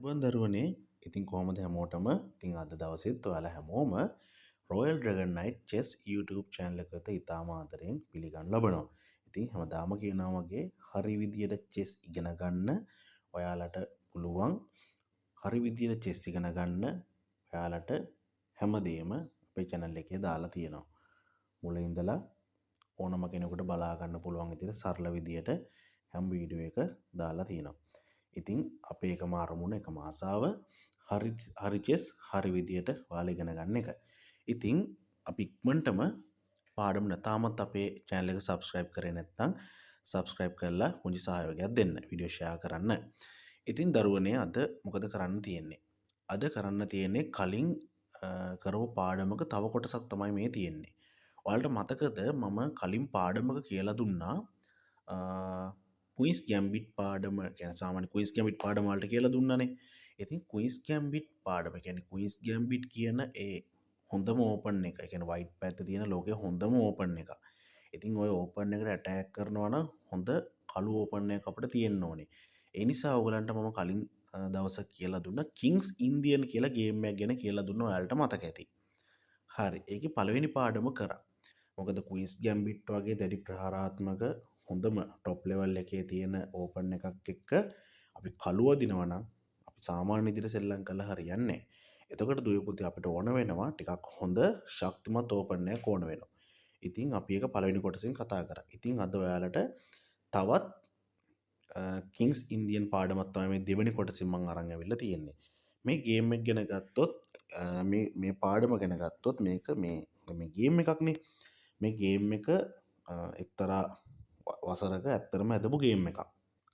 අයිබෝන් දරුවනේ ඉතින් කොහොමද හැමෝටම ඉතින් අද දවසෙත් ඔයාලා හැමෝම Royal Dragon Knight Chess YouTube channel එකට ඉතාම ආදරයෙන් පිළිගන්න ලබනවා. ඉතින් හැමදාම කියනවා වගේ හරි විදියට chess ඉගෙන ගන්න ඔයාලට පුළුවන්. හරි විදියට chess ඉගෙන ගන්න ඔයාලට හැමදේම අපේ channel එකේ දාලා තියෙනවා. මුලින් ඉඳලා ඕනම කෙනෙකුට බලා ගන්න පුළුවන් විදියට සරල විදියට හැම වීඩියෝ එක දාලා තියෙනවා. ඉතින් අපේ එකම අරමුණ එකම ආසාව හරි චෙස් හරි විදියට ඔයාලා ඉගෙන ගන්න එක. ඉතින් අපි ඉක්මනටම පාඩම තාමත් අපේ channel එක subscribe කරේ නැත්නම් subscribe කරලා පුංචි සහයෝගයක් දෙන්න. වීඩියෝ share කරන්න. ඉතින් දරුවනේ අද මොකද කරන්න තියෙන්නේ? අද කරන්න තියෙන්නේ කලින් කරපු පාඩමක තව කොටසක් තමයි මේ තියෙන්නේ. ඔයාලට මතකද මම කලින් පාඩමක කියලා දුන්නා ක්විස් ගැම්බිට් පාඩම කියන්නේ සාමාන්‍ය ක්විස් ගැම්බිට් පාඩම වලට කියලා දුන්නානේ. ඉතින් ක්විස් ගැම්බිට් පාඩම කියන්නේ ක්විස් ගැම්බිට් කියන ඒ හොඳම ඕපන් එක. ඒ කියන්නේ වයිට් පැත්තේ තියෙන ලෝකේ හොඳම ඕපන් එක. ඉතින් ওই ඕපන් එකට ඇටැක් කරනවා නම් හොඳ කළු ඕපන් එකක් අපිට තියෙන්න ඕනේ. ඒ නිසා ඔයගලන්ට මම කලින් දවසක් කියලා දුන්නා කිංස් ඉන්දියන් කියලා ගේම් එකක් ගැන කියලා දුන්නා. ඔයාලට මතක ඇති. හරි. ඒකේ පළවෙනි පාඩම කරා. මොකද ක්විස් ගැම්බිට් වගේ දැඩි ප්‍රහාරාත්මක හොඳම ටොප් ලෙවල් එකේ තියෙන ඕපන් එකක් එක්ක අපි කළුව දිනවා නම් අපි සාමාන්‍ය විදිහට සෙල්ලම් කරලා හරියන්නේ නැහැ. එතකොට දුවේ පුතේ අපිට ඕන වෙනවා ටිකක් හොඳ ශක්තිමත් ඕපන් එකක් ඕන වෙනවා. ඉතින් අපි ඒක පළවෙනි කොටසෙන් කතා කරා. ඉතින් අද ඔයාලට තවත් කිංස් ඉන්දියන් පාඩමක් තමයි මේ දෙවෙනි කොටසින් මම අරන් ඇවිල්ලා තියෙන්නේ. මේ ගේම් එක ගැන ගත්තොත් මේ පාඩම ගැන ගත්තොත් මේක මේ ගේම් එකක්නේ. මේ ගේම් එක එක්තරා වසරක ඇත්තරම ඇදපු ගේම් එකක්.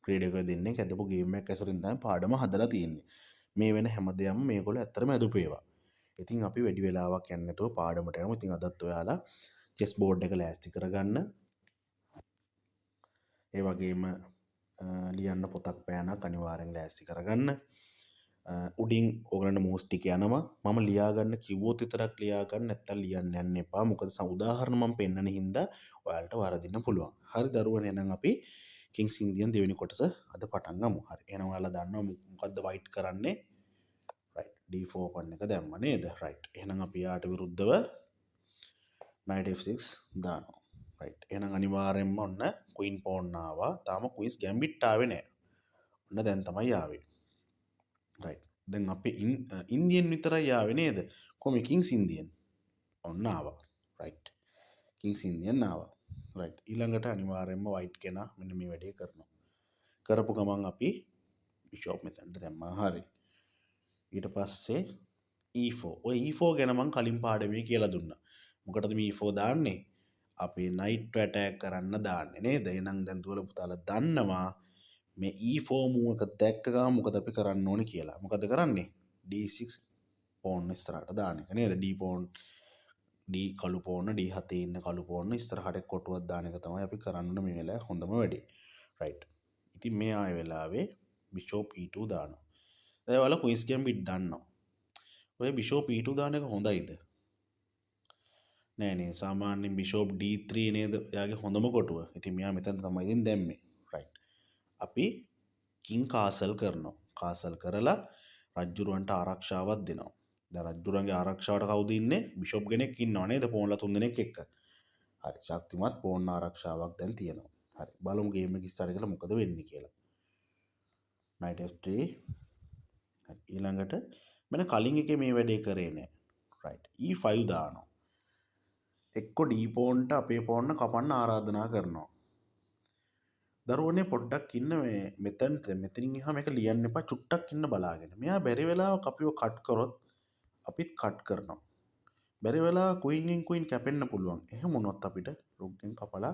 ක්‍රීඩකයෝ දෙන්නෙක් ඇදපු ගේම් එකක් ඇසුරින් තමයි පාඩම හදලා තියෙන්නේ. මේ වෙන හැම දෙයක්ම මේගොල්ලෝ ඇත්තරම ඇදපු ඒවා. ඉතින් අපි වැඩි වෙලාවක් යන්නේ නැතුව පාඩමට යමු. ඉතින් අදත් ඔයාලා චෙස් බෝඩ් එක ලෑස්ති කරගන්න. ඒ වගේම ලියන්න පොතක් පෑනක් අනිවාර්යෙන් ලෑස්ති කරගන්න. උඩින් ඕගලන්ට මූස් ටික යනවා. මම ලියා ගන්න කිව්වොත් විතරක් ලියා ගන්න නැත්තම් ලියන්න යන්න එපා. මොකද උදාහරණ මම පෙන්නන හින්දා ඔයාලට වරදින්න පුළුවන්. හරි දරුවනේ එහෙනම් අපි කිංස් ඉන්දියන් දෙවෙනි කොටස අද පටන් ගමු. හරි. එහෙනම් ඔයාලා දන්නවා මොකද්ද වයිට් කරන්නේ? රයිට්. D4 ඕපන් එක දැම්ම නේද? රයිට්. එහෙනම් අපි යාට විරුද්ධව knight f6 දානවා. රයිට්. එහෙනම් අනිවාර්යෙන්ම ඔන්න queen pawn ආවා. තාම queen's gambit ආවේ නැහැ. ඔන්න දැන් තමයි ආවේ. රයිට්. දැන් අපි ඉන්දියන් විතරයි ආවේ නේද? කොහොම කිංස් ඉන්දියන් ඔන්න ආවා. රයිට්. කිංස් ඉන්දියන් ආවා. රයිට්. ඊළඟට අනිවාර්යෙන්ම වයිට් කෙනා මෙන්න මේ වැඩේ කරනවා. කරපු ගමන් අපි බිෂොප් මෙතනට දැම්මා. හරි. ඊට පස්සේ e4. ඔය e4 ගැන මම කලින් පාඩමේ කියලා දුන්නා. මොකටද මේ e4 දාන්නේ? අපි නයිට් ඇටැක් කරන්න දාන්නේ නේද? එහෙනම් දැන් දුවල පුතාලා දන්නවා මේ e4 move එක දැක්ක ගමන් මොකද අපි කරන්න ඕනේ කියලා. මොකද කරන්නේ? d6 pawn ඉස්සරහට දාන එක නේද? d pawn d කළු pawn d7 ඉන්න කළු pawn ඉස්සරහට කොටුවක් දාන එක තමයි අපි කරන්න ඕනේ මේ වෙලාවේ හොඳම වැඩේ. රයිට්. ඉතින් මේ ආය වෙලාවේ bishop e2 දානවා. දැන් ඔයාලා ක්විස් ගැම්බිට් දන්නවා. ඔය bishop e2 දාන එක හොඳයිද? නෑ නේ සාමාන්‍යයෙන් bishop d3 නේද? එයාගේ හොඳම කොටුව. ඉතින් මෙයා මෙතන තමයි ඉතින් දැම්මේ. රයිට්. අපි කින් කාසල් කරනවා. කාසල් කරලා රජ්ජුරුවන්ට ආරක්ෂාවක් දෙනවා. දැන් රජ්ජුරුවන්ගේ ආරක්ෂාවට කවුද ඉන්නේ? බිෂොප් කෙනෙක් ඉන්නව නේද? පෝන්ලා 3 දෙනෙක් එක්ක. හරි. ශක්තිමත් පෝන් ආරක්ෂාවක් දැන් තියෙනවා. හරි. බලමු ගේම් එක ඉස්සරහ කියලා මොකද වෙන්නේ කියලා. knight f3. හරි. ඊළඟට මම කලින් එකේ මේ වැඩේ කරේ නෑ. රයිට්. e5 දානවා. එක්ක d පෝන්ට අපේ පෝන්න කපන්න ආරාධනා කරනවා. දරුවනේ පොඩ්ඩක් ඉන්න මෙතනින් එහා මේක ලියන්න එපා චුට්ටක් ඉන්න බලාගෙන. මෙයා බැරි වෙලාවක අපිව කට් කරොත් අපිත් කට් කරනවා. බැරි වෙලාව queen කැපෙන්න පුළුවන්. එහෙම වුණොත් අපිට රුක්ගෙන් කපලා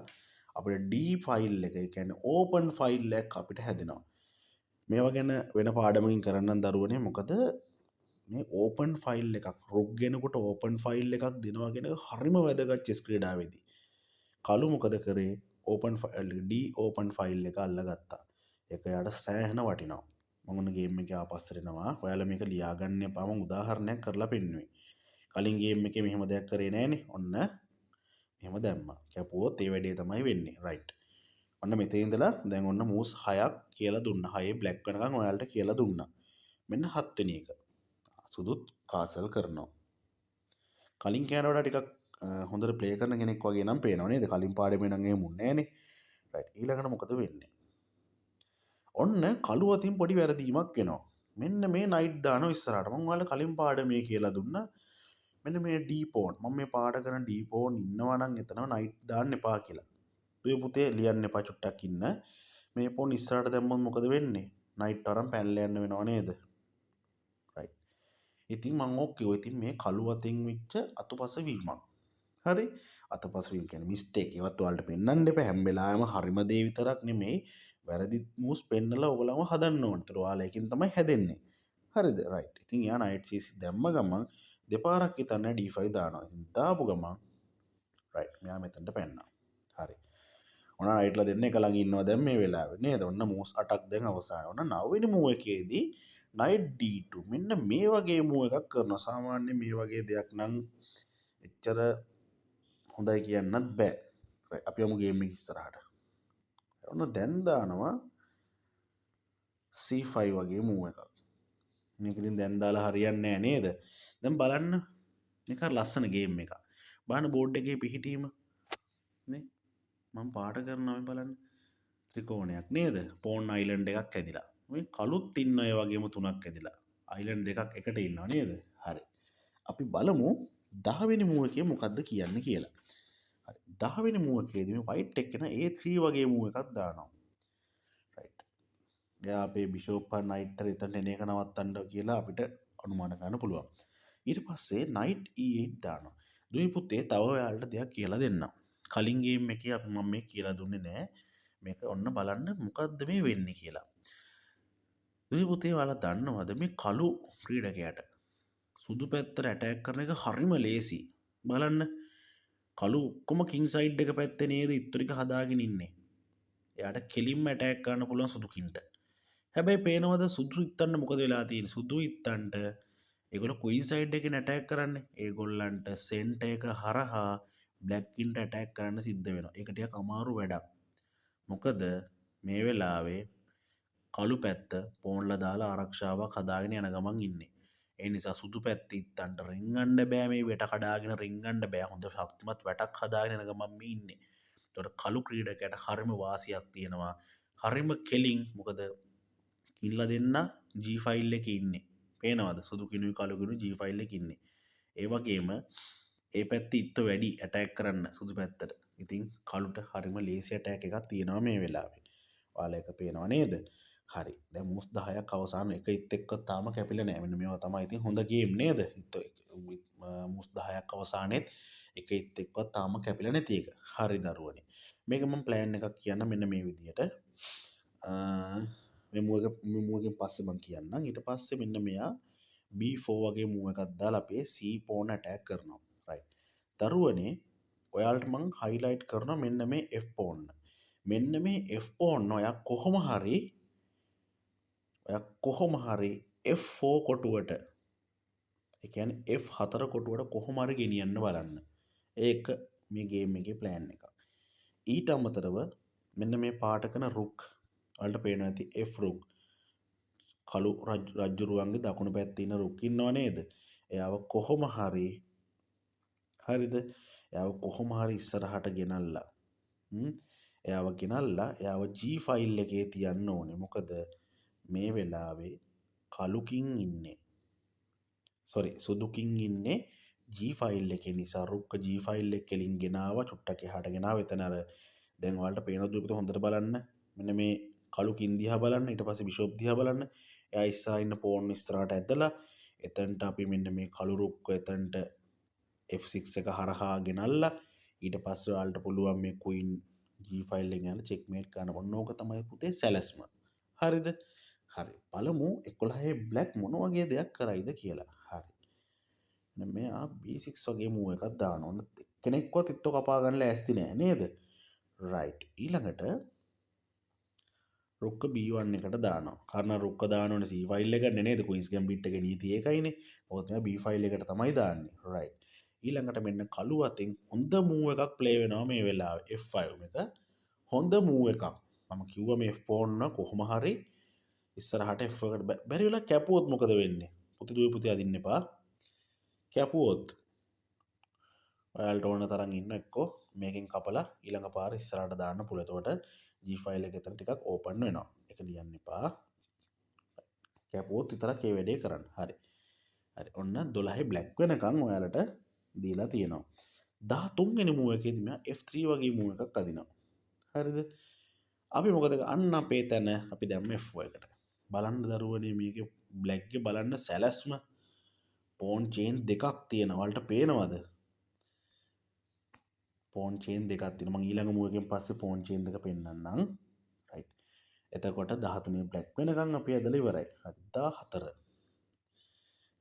අපිට D ෆයිල් එක, ඒ කියන්නේ ඕපන් ෆයිල් එකක් අපිට හැදෙනවා. මේවා ගැන වෙන පාඩමකින් කරන්න දරුවනේ. මොකද මේ ඕපන් ෆයිල් එකක් රුක් ගෙනකොට ඕපන් ෆයිල් එකක් දෙනවා කියන එක හරිම වැදගත් චෙස් ක්‍රීඩාවේදී. කළු මොකද කරේ? Open file D open file එක අල්ලගත්තා. ඒක යාට සෑහෙන වටිනවා. මම ඔන්න ගේම් එකේ ආපස්සට එනවා. ඔයාලා මේක ලියා ගන්න එපා. මම උදාහරණයක් කරලා පෙන්නුවේ. කලින් ගේම් එකේ මෙහෙම දෙයක් කරේ නෑනේ. ඔන්න එහෙම දැම්මා. කැපුවොත් ඒ වැඩේ තමයි වෙන්නේ. රයිට්. ඔන්න මෙතේ ඉඳලා දැන් ඔන්න මූස් 6ක් කියලා දුන්නා. 6 බ්ලැක් වෙනකන් ඔයාලට කියලා දුන්නා. මෙන්න 7 වෙනි එක. සුදුත් කාසල් කරනවා. කලින් කෑන වඩා ටිකක් හොඳට ප්ලේ කරන කෙනෙක් වගේ නම් පේනවා නේද? කලින් පාඩමේ නම් එහෙම උන්නේ නැහනේ. රයිට්. ඊළඟට මොකද වෙන්නේ? ඔන්න කළු අතින් පොඩි වැරදීමක් වෙනවා. මෙන්න මේ නයිට් දානවා ඉස්සරහට. මම ඔයාලට කලින් පාඩමේ කියලා දුන්නා. මෙන්න මේ ඩී පෝන්. මම මේ පාඩ කරන ඩී පෝන් ඉන්නවා නම් එතන නයිට් දාන්න එපා කියලා. දුවේ පුතේ ලියන්න එපා චුට්ටක් ඉන්න. මේ පෝන් ඉස්සරහට දැම්මොත් මොකද වෙන්නේ? නයිට් වරන් පැනලා යන්න වෙනව නේද? රයිට්. ඉතින් මම ඕකේ ඔය ඉතින් මේ කළු අතින් වෙච්ච අතුපස වීමක්. හරි? අතපස වීම කියන්නේ මිස්ටේක්. ඒවත් ඔයාලට පෙන්වන්න එපා. හැම වෙලාවෙම හරිම දේ විතරක් නෙමෙයි. වැරදි මූව්ස් පෙන්නලා ඔයගලම හදන්න ඕනේ. ඒතර ඔයාලා එකකින් තමයි හැදෙන්නේ. හරිද? රයිට්. ඉතින් යා නයිට් සීස් දැම්ම ගමන් දෙපාරක් හිතන්න D5 දානවා. ඉතින් දාපු ගමන් රයිට්. මෙයා මෙතනට පැන්නා. හරි. ඔන්න රයිට්ලා දෙන්න එක ළඟ ඉන්නවා දැන් මේ වෙලාවේ නේද? ඔන්න මූව්ස් 8ක් දැන් අවසන්. ඔන්න 9 වෙනි මූව් එකේදී නයිට් D2 මෙන්න මේ වගේ මූව් එකක් කරනවා. සාමාන්‍ය මේ වගේ දෙයක් නම් එච්චර හොඳයි කියන්නත් බෑ. අපි යමු ගේම් එක ඉස්සරහට. ඔන්න දැන් දානවා C5 වගේ මූව් එකක්. මේක ඉතින් දැන් දාලා හරියන්නේ නැහැ නේද? දැන් බලන්න මේක ලස්සන ගේම් එකක්. බලන්න බෝඩ් එකේ පිහිටීම නේ. මම පාට කරනවා බලන්න. ත්‍රිකෝණයක් නේද? පෝන් අයිලන්ඩ් එකක් ඇදිලා. මේ කළුත් ඉන්න අය වගේම තුනක් ඇදිලා. අයිලන්ඩ් දෙකක් එකට ඉන්නවා නේද? හරි. අපි බලමු 10 වෙනි මූව් එකේ මොකද්ද කියන්නේ කියලා. හරි 10 වෙනි මූව් එකේදී මේ වයිට් එක්කන A3 වගේ මූව් එකක් දානවා. රයිට්. එයා අපේ බිෂොප් හා නයිට් එක එතන එන එක නවත්තන්න කියලා අපිට අනුමාන ගන්න පුළුවන්. ඊට පස්සේ නයිට් E8 දානවා. දුවේ පුතේ තව ඔයාලට දෙයක් කියලා දෙන්නම්. කලින් ගේම් එකේ අපි මම මේ කියලා දුන්නේ නැහැ. මේක ඔන්න බලන්න මොකද්ද මේ වෙන්නේ කියලා. දුවේ පුතේ ඔයාලා දන්නවද මේ කළු ක්‍රීඩකයාට සුදු පැත්තට ඇටැක් කරන එක හරිම ලේසි. බලන්න කළු ඔක්කොම කිං සයිඩ් එක පැත්තේ නේද ඉතුරු ටික හදාගෙන ඉන්නේ. එයාට කෙලින්ම ඇටැක් කරන්න පුළුවන් සුදු කින්ට. හැබැයි පේනවද සුදු ඉත්තන්න මොකද වෙලා තියෙන්නේ? සුදු ඉත්තන්ට ඒගොල්ලෝ කුයින් සයිඩ් එකෙන් ඇටැක් කරන්නේ. ඒගොල්ලන්ට සෙන්ටර් එක හරහා බ්ලැක් කින්ට ඇටැක් කරන්න සිද්ධ වෙනවා. ඒක ටිකක් අමාරු වැඩක්. මොකද මේ වෙලාවේ කළු පැත්ත පෝන්ලා දාලා ආරක්ෂාවක් හදාගෙන යන ගමන් ඉන්නේ. ඒ නිසා සුදු පැත්ත ඉත්තන්ට රින්ගන්න බෑ මේ වෙට කඩාගෙන රින්ගන්න බෑ. හොඳ ශක්තිමත් වැටක් හදාගෙන යන ගමන් මේ ඉන්නේ. ඒතකොට කළු ක්‍රීඩකයට හරිම වාසියක් තියෙනවා. හරිම කෙලින් මොකද කිල්ලා දෙන්න G ෆයිල් එකේ ඉන්නේ. පේනවද? සුදු කිනුයි කළු කිනුයි G ෆයිල් එකේ ඉන්නේ. ඒ වගේම ඒ පැත්තේ ඉත්ත වැඩි ඇටැක් කරන්න සුදු පැත්තට. ඉතින් කළුට හරිම ලේසි ඇටැක් එකක් තියෙනවා මේ වෙලාවේ. ඔයාලා එක පේනවා නේද? හරි. දැන් මූස් 10ක් අවසන් එක ඉත් එක්ක තාම කැපිලා නැහැ. මෙන්න මේවා තමයි ඉතින් හොඳ ගේම් නේද? මූස් 10ක් අවසානයේත් එක ඉත් එක්කවත් තාම කැපිලා නැති එක. හරි දරුවනේ. මේක මම ප්ලෑන් එකක් කියන්න මෙන්න මේ විදියට. මේ මූව් එකෙන් පස්සේ මම කියන්නම්. ඊට පස්සේ මෙන්න මෙයා B4 වගේ මූව් එකක් දාලා අපේ C pawn attack කරනවා. right. දරුවනේ ඔයාලට මම highlight කරනවා මෙන්න මේ F pawn. මෙන්න මේ F pawn ඔයා කොහොම හරි F4 කොටුවට ඒ කියන්නේ F4 කොටුවට කොහොම හරි ගෙනියන්න බලන්න. ඒක මේ ගේම් එකේ ප්ලෑන් එකක්. ඊට අමතරව මෙන්න මේ පාට කරන රුක් වලට පේනවා ඇති F රුක්. කළු රජ්ජුරුවන්ගේ දකුණු පැත්තේ ඉන්න රුක් ඉන්නව නේද? එයාව කොහොම හරි හරිද? එයාව කොහොම හරි ඉස්සරහට ගෙනල්ලා එයාව G ෆයිල් එකේ තියන්න ඕනේ. මොකද මේ වෙලාවේ කළුකින් ඉන්නේ. සුදුකින් ඉන්නේ G ෆයිල් එකේ නිසා රුක්ක G ෆයිල් එක කෙලින් ගෙනාවා චුට්ටක් එහාට ගෙනාවා. එතන අර දැන් ඔයාලට පේන දුරකට හොඳට බලන්න. මෙන්න මේ කළුකින් දිහා බලන්න. ඊට පස්සේ බිෂොප් දිහා බලන්න. එයා ඉස්සරහා ඉන්න පෝන් ඉස්සරහට ඇදලා එතනට අපි මෙන්න මේ කළු රුක්ක එතනට F6 එක හරහා ගෙනල්ලා ඊට පස්සේ ඔයාලට පුළුවන් මේ queen G ෆයිල් එකෙන් යන checkmate කරන්න. ඔන්න ඕක තමයි පුතේ සැලැස්ම. හරිද? හරි. බලමු 11 බ්ලැක් මොන වගේ දෙයක් කරයිද කියලා. හරි. දැන් මෙයා B6 වගේ මූව් එකක් දානවා. ඔන්න කෙනෙක්වත් ඉත්ත කපා ගන්න ලෑස්ති නෑ නේද? රයිට්. ඊළඟට රුක්ක B1 එකට දානවා. කාරණා රුක්ක දානෝනේ C ෆයිල් එකට නේද? queen's gambit එකේ නීතිය ඒකයිනේ. මොකද මෙයා B ෆයිල් එකට තමයි දාන්නේ. රයිට්. ඊළඟට මෙන්න කළු අතින් හොඳ මූව් එකක් ප්ලේ වෙනවා මේ වෙලාවේ. F5 එක. හොඳ මූව් එකක්. මම කිව්වා මේ F4 කොහොම හරි ඉස්සරහට F1 එකට බැරි වෙලා කැපුවොත් මොකද වෙන්නේ? පුතේ දුවේ පුතේ අදින්න එපා. කැපුවොත් ඔයාලට ඕන තරම් ඉන්න එක්කෝ මේකෙන් කපලා ඊළඟ පාර ඉස්සරහට දාන්න පුළුවන්. එතකොට G ෆයිල් එක එතන ටිකක් ඕපන් වෙනවා. ඒක ලියන්න එපා. කැපුවොත් විතරක් ඒ වැඩේ කරන්න. හරි. හරි. ඔන්න 12 බ්ලැක් වෙනකන් ඔයාලට දීලා තියෙනවා. 13 වෙනි මූව් එකේදී මෙයා F3 වගේ මූව් එකක් අදිනවා. හරිද? අපි මොකද අන්න අපේ තැන අපි දැම්ම F4 එකට. බලන්න දරුවනේ මේකේ බ්ලැක් එක බලන්න සැලැස්ම පෝන් චේන් දෙකක් තියෙනවා. වලට පේනවද? පෝන් චේන් දෙකක් තියෙනවා. මම ඊළඟ මූව් එකෙන් පස්සේ පෝන් චේන් දෙක පෙන්නන්නම්. රයිට්. එතකොට 13 බ්ලැක් වෙනකන් අපි ඇදලා ඉවරයි. හරි 14.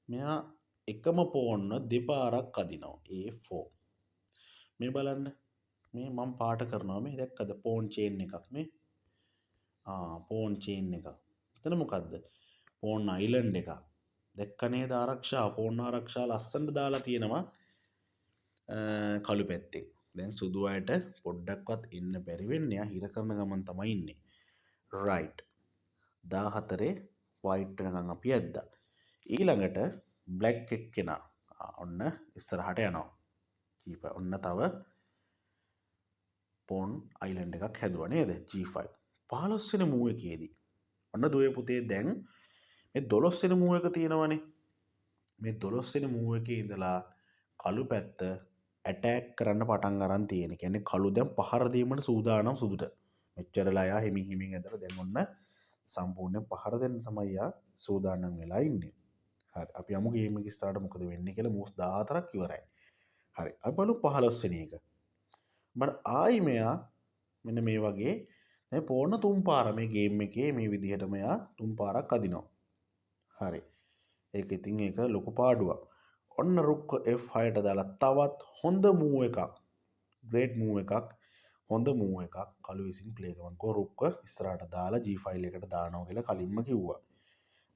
මෙයා එකම පෝන්න දෙපාරක් අදිනවා. A4. මේ බලන්න. මේ මම පාට කරනවා මේ දැක්කද පෝන් චේන් එකක් මේ. පෝන් චේන් එකක්. එතන මොකද්ද? පෝන් අයිලන්ඩ් එකක්. දැක්ක නේද ආරක්ෂා පෝන් ආරක්ෂා ලස්සනට දාලා තියෙනවා කළු පැත්තේ. දැන් සුදු අයට පොඩ්ඩක්වත් ඉන්න බැරි වෙන්නේ. හිර කරන ගමන් තමයි ඉන්නේ. රයිට්. 14 වයිට් වෙනකන් අපි ඇද්දා. ඊළඟට බ්ලැක් එක්කෙනා ඔන්න ඉස්සරහට යනවා. කීප ඔන්න තව පෝන් අයිලන්ඩ් එකක් හැදුවා නේද? G5. 15 වෙනි මූව් එකේදී ඔන්න දුවේ පුතේ දැන් මේ 12 වෙනි මූව් එක තියෙනවනේ. මේ 12 වෙනි මූව් එකේ ඉඳලා කළු පැත්ත ඇටැක් කරන්න පටන් අරන් තියෙන. කියන්නේ කළු දැන් පහර දීමට සූදානම් සුදුට. මෙච්චරලා යා හිමින් හිමින් ඇදලා දැන් ඔන්න සම්පූර්ණයෙන් පහර දෙන්න තමයි යා සූදානම් වෙලා ඉන්නේ. හරි අපි යමු ගේම් එක ඉස්සරහට මොකද වෙන්නේ කියලා මූව්ස් 14ක් ඉවරයි. හරි අපි බලමු 15 වෙනි එක. මම ආයි මෙයා මෙන්න මේ වගේ මේ පෝන තුන් පාර මේ ගේම් එකේ මේ විදිහට මෙයා තුන් පාරක් අදිනවා. හරි. ඒක ඉතින් ඒක ලොකු පාඩුවක්. ඔන්න රුක්ක F6ට දාලා තවත් හොඳ මූව් එකක්. ග්‍රේට් මූව් එකක්. හොඳ මූව් එකක් කළු විසින් ප්ලේ කරනවා. රුක්ක ඉස්සරහට දාලා G ෆයිල් එකට දානවා කියලා කලින්ම කිව්වා.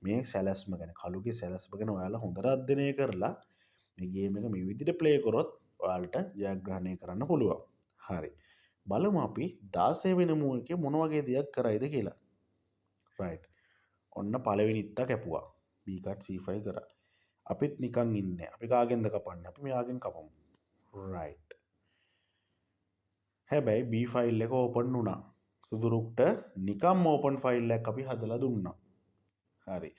මේ සැලැස්ම ගැන කළුගේ සැලැස්ම ගැන ඔයාලා හොඳට අධ්‍යයනය කරලා මේ ගේම් එක මේ විදිහට ප්ලේ කරොත් ඔයාලට ජයග්‍රහණය කරන්න පුළුවන්. හරි. බලමු අපි 16 වෙනි මූව් එකේ මොන වගේ දෙයක් කරයිද කියලා. රයිට්. ඔන්න පළවෙනි ඉත්තා කැපුවා. B cut C5 කරා. අපිත් නිකන් ඉන්නේ. අපි කාගෙන්ද කපන්නේ? අපි මෙයාගෙන් කපමු. රයිට්. හැබැයි B ෆයිල් එක ඕපන් වුණා. සුදු රුක්ට නිකම්ම ඕපන් ෆයිල් එකක් අපි හදලා දුන්නා. හරි.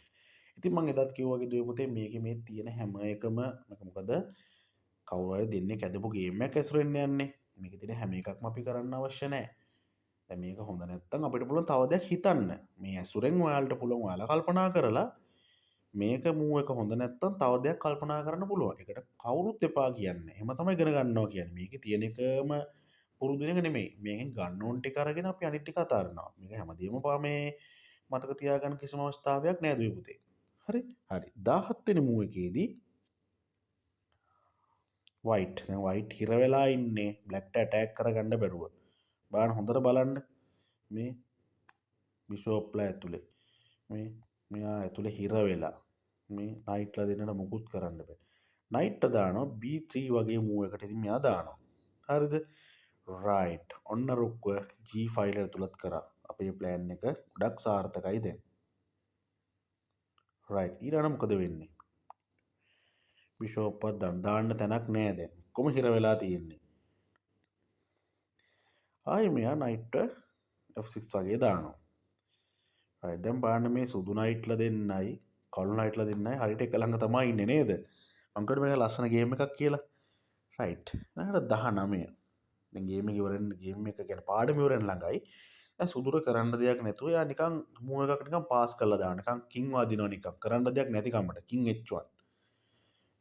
ඉතින් මම එදත් කිව්වා වගේ දුවේ පුතේ මේකේ මේ තියෙන හැම එකම මොකද කවුරු හරි දෙන්නේ කැදපු ගේම් එකක් ඇසුරෙන්න යන්නේ. මේකේ තියෙන හැම එකක්ම අපි කරන්න අවශ්‍ය නැහැ. දැන් මේක හොඳ නැත්තම් අපිට පුළුවන් තව දෙයක් හිතන්න. මේ ඇසුරෙන් ඔයාලට පුළුවන් ඔයාලා කල්පනා කරලා මේක මූව් එක හොඳ නැත්තම් තව දෙයක් කල්පනා කරන්න පුළුවන්. ඒකට කවුරුත් එපා කියන්නේ. එහෙම තමයි ඉගෙන ගන්නවා කියන්නේ. මේකේ තියෙන එකම පුරුදු වෙන එක නෙමෙයි. මේකෙන් ගන්න ඕන ටික අරගෙන අපි අනිත් ටික අතාරිනවා. මේක හැමදේම මේ මතක තියාගන්න කිසිම අවස්ථාවක් නෑ දුවේ පුතේ. හරි? හරි. 17 වෙනි මූව් එකේදී වයිට්. දැන් වයිට් හිර වෙලා ඉන්නේ. බ්ලැක්ට ඇටැක් කරගන්න බැරුව. බලන්න හොඳට බලන්න. මේ බිෂොප්ලා ඇතුලේ. මේ මෙයා ඇතුලේ හිර වෙලා. මේ නයිට්ලා දෙන්නට මුකුත් කරන්න බෑ. නයිට්ට දානවා B3 වගේ මූව් එකකට ඉතින් මෙයා දානවා. හරිද? රයිට්. ඔන්න රුක්ව G ෆයිල් එක තුලත් කරා. අපේ ප්ලෑන් එක ගොඩක් සාර්ථකයි දැන්. රයිට්. ඊළඟ මොකද වෙන්නේ? බිෂොප් එක දාන්න තැනක් නෑ දැන්. කොහොම හිර වෙලා තියෙන්නේ. ආයි මෙයා නයිට්ට F6 වගේ දානවා. රයිට්. දැන් බලන්න මේ සුදු නයිට්ලා දෙන්නයි කළු නයිට්ලා දෙන්නයි හරියට එක ළඟ තමයි ඉන්නේ නේද? මං කියනවා මේක ලස්සන ගේම් එකක් කියලා. රයිට්. ඊළඟට 19. දැන් ගේම් එක ඉවරෙන් ගේම් එක කියන්නේ පාඩම ඉවරෙන් ළඟයි. දැන් සුදුර කරන්න දෙයක් නැතුව යා නිකන් මූව් එකක් නිකන් පාස් කරලා දාන්න. නිකන් කිං වදිනවා නිකන්. කරන්න දෙයක් නැති කමට. කිං H1.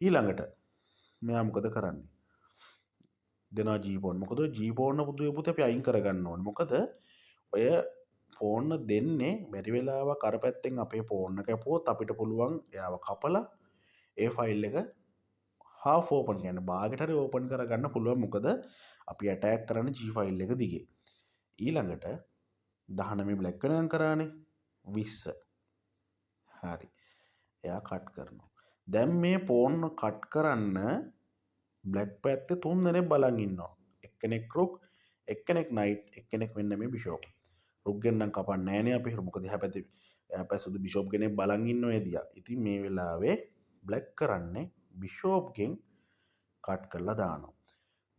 ඊළඟට මෙයා මොකද කරන්නේ? දෙනවා G pawn. මොකද G pawn පුදුවේ පුතේ අපි අයින් කරගන්න ඕනේ. මොකද ඔය pawn දෙන්නේ බැරි වෙලාවක් අර පැත්තෙන් අපේ pawn එක කැපුවොත් අපිට පුළුවන් එයාව කපලා ඒ ෆයිල් එක half open කියන්නේ භාගයට හරි open කරගන්න පුළුවන්. මොකද අපි attack කරන්නේ G ෆයිල් එක දිගේ. ඊළඟට 19 බ්ලැක් වෙනකන් කරානේ 20. හරි. එයා කට් කරනවා. දැන් මේ pawn කට් කරන්න බ්ලැක් පැත්තේ තුන් දෙනෙක් බලන් ඉන්නවා. එක්කෙනෙක් රුක්, එක්කෙනෙක් නයිට්, එක්කෙනෙක් වෙන්න මේ බිෂොප්. රුක් ගෙන් නම් කපන්නේ නැහැ නේ අපි. මොකද එහා පැත්තේ එයා සුදු බිෂොප් කෙනෙක් බලන් ඉන්නවා එදියා. ඉතින් මේ වෙලාවේ බ්ලැක් කරන්නේ බිෂොප්ගෙන් කට් කරලා දානවා.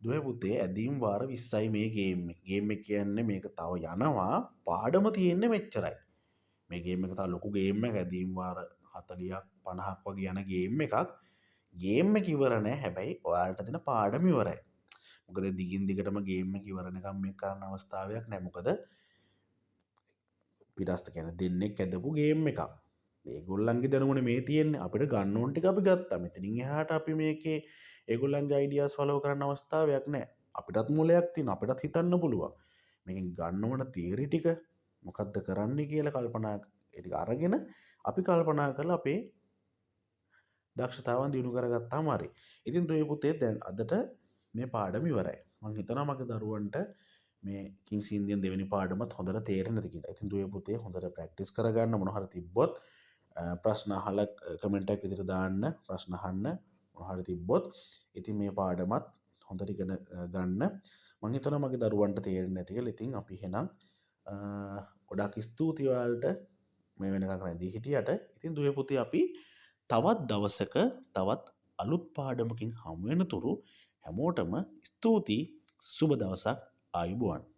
දුවේ පුතේ ඇදීම් වාර 20යි මේ ගේම් එක. ගේම් එක කියන්නේ මේක තව යනවා පාඩම තියෙන්නේ මෙච්චරයි. මේ ගේම් එක තව ලොකු ගේම් එකක්. ඇදීම් වාර 40ක් 50ක් වගේ යන ගේම් එකක්. ගේම් එක ඉවර නෑ. හැබැයි ඔයාලට දෙන පාඩම ඉවරයි. මොකද දිගින් දිගටම ගේම් එක ඉවර වෙනකම් මේක කරන්න අවස්ථාවක් නෑ. මොකද පිටස්ත කියන දෙන්නෙක් ඇදපු ගේම් එකක්. ඒගොල්ලන්ගේ දැනුමනේ මේ තියෙන්නේ. අපිට ගන්න ඕන ටික අපි ගත්තා. මෙතනින් එහාට අපි මේකේ ඒගොල්ලන්ගේ අයිඩියාස් ෆලෝ කරන්න අවස්ථාවක් නෑ. අපිටත් මොලයක් තියෙනවා. අපිටත් හිතන්න පුළුවන්. මේකෙන් ගන්න ඕන තියරි ටික මොකද්ද කරන්න කියලා කල්පනා ටික අරගෙන අපි කල්පනා කරලා අපේ දක්ෂතාවන් දියුණු කරගත්තාම හරි. ඉතින් දුවේ පුතේ දැන් අදට මේ පාඩම ඉවරයි. මම හිතනවා මගේ දරුවන්ට මේ කිංස් ඉන්දියන් දෙවෙනි පාඩමත් හොඳට තේරෙන්නේ නැති කියලා. ඉතින් දුවේ පුතේ හොඳට ප්‍රැක්ටිස් කරගන්න මොන හරි තිබ්බොත් ප්‍රශ්න අහලා කමෙන්ට් එකක් විදිහට දාන්න, ප්‍රශ්න අහන්න මොන හරි තිබ්බොත් ඉතින් මේ පාඩමත් හොඳට ඉගෙන ගන්න. මම හිතනවා මගේ දරුවන්ට තේරෙන්නේ නැති කියලා. ඉතින් අපි එහෙනම් ගොඩාක් ස්තුතියි ඔයාලට මේ වෙනකන් රැඳී හිටියට. ඉතින් දුවේ පුතේ අපි තවත් දවසක තවත් අලුත් පාඩමකින් හමු වෙනතුරු හැමෝටම ස්තුතියි. සුබ දවසක්. ආයුබෝවන්.